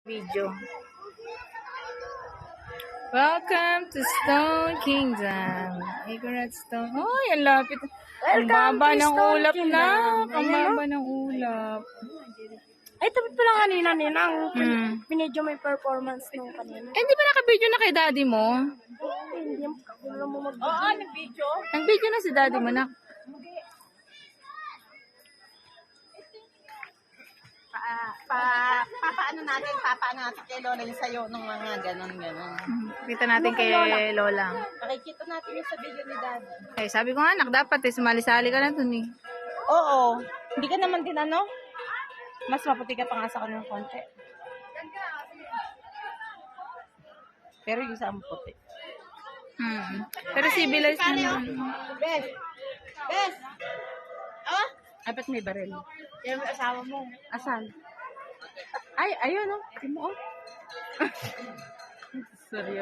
Video. Welcome to Stone Kingdom. Igorot Stone. Oh, ang lapit. Ang baba ng ulap na. Ang baba ng ulap. Ay, tapos pala kanina, Ninang. Pinedyo may performance nung kanina. Eh, di ba naka-video na kay daddy mo? Hindi mo mag- Oo, nag-video. Nag-video na si daddy mo na. Papaano natin kay Lola yung sayo ng mga ganon. Kita natin kay Lola. Pakikita natin yung sa video ni Daddy. Eh, sabi ko nga, anak, dapat sumali-sali ka na dun eh. Oo. Hindi ka naman din mas maputi ka pa nga sa kanyang konti. Pero yung sa puti. Pero civilized naman. Bes! Oh? Dapat may baril. Yung asawa mo. Asan? Ay, ayun oh. Tingnan mo oh. Seryoso.